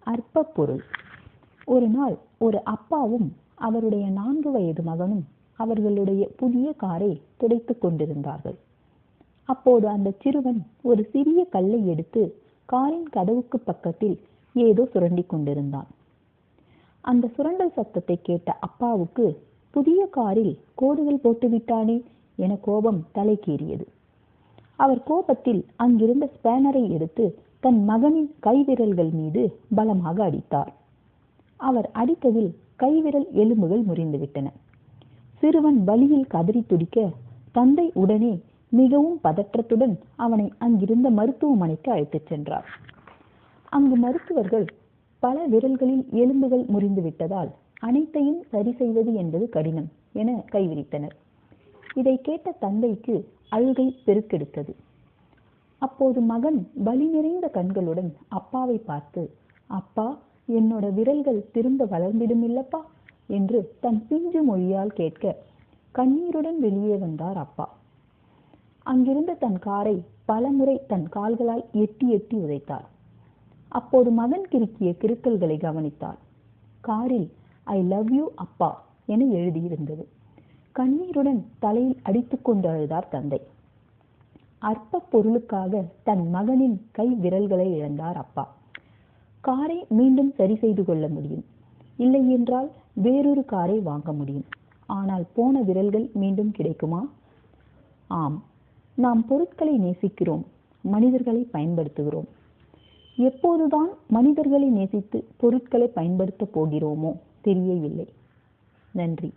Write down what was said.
அற்ப பொருள். ஒரு நாள் ஒரு அப்பாவும் அவருடைய 4 வயது மகனும் அவர்களுடைய புதிய காரை துடைத்துக் கொண்டிருந்தார்கள். அப்போது அந்த சிறுவன் ஒரு சிறிய கல்லை எடுத்து காரின் கதவுக்கு பக்கத்தில் ஏதோ சுரண்டி கொண்டிருந்தான். அந்த சுரண்டல் சத்தத்தை கேட்ட அப்பாவுக்கு புதிய காரில் கோடுகள் போட்டுவிட்டானே என கோபம் தலைக்கேறியது. அவர் கோபத்தில் அங்கிருந்த ஸ்பேனரை எடுத்து தன் மகனின் கைவிரல்கள் மீது பலமாக அடித்தார். அவர் அடித்ததில் கைவிரல் எலும்புகள் முறிந்துவிட்டன. சிறுவன் வலியில் கதறி துடிக்க தந்தை உடனே மிகவும் பதற்றத்துடன் அவனை அங்கிருந்த மருத்துவமனைக்கு அழைத்துச் சென்றார். அங்கு மருத்துவர்கள் பல விரல்களில் எலும்புகள் முறிந்துவிட்டதால் அனைத்தையும் சரி செய்வது என்பது கடினம் என கைவிரித்தனர். இதை கேட்ட தந்தைக்கு அழுகை பெருக்கெடுத்தது. அப்போது மகன் வலி நிறைந்த கண்களுடன் அப்பாவை பார்த்து, அப்பா, என்னோட விரல்கள் திரும்ப வளர்ந்திடும் இல்லப்பா என்று தன் பிஞ்சு மொழியால் கேட்க கண்ணீருடன் வெளியே வந்தார் அப்பா. அங்கிருந்த தன் காரை பலமுறை தன் கால்களால் எட்டி எட்டி உதைத்தார். அப்போது மகன் கிறுக்கிய கிறுக்கல்களை கவனித்தார். காரில் ஐ லவ் யூ அப்பா என எழுதியிருந்தது. கண்ணீருடன் தலையில் அடித்துக்கொண்டு அழுதார் தந்தை. அற்ப பொருளுக்காக தன் மகனின் கை விரல்களை இழந்தார் அப்பா. காரை மீண்டும் சரி செய்து கொள்ள முடியும், இல்லை என்றால் வேறொரு காரை வாங்க முடியும். ஆனால் போன விரல்கள் மீண்டும் கிடைக்குமா? ஆம், நாம் பொருட்களை நேசிக்கிறோம், மனிதர்களை பயன்படுத்துகிறோம். எப்போதுதான் மனிதர்களை நேசித்து பொருட்களை பயன்படுத்த போகிறோமோ தெரியவில்லை. நன்றி.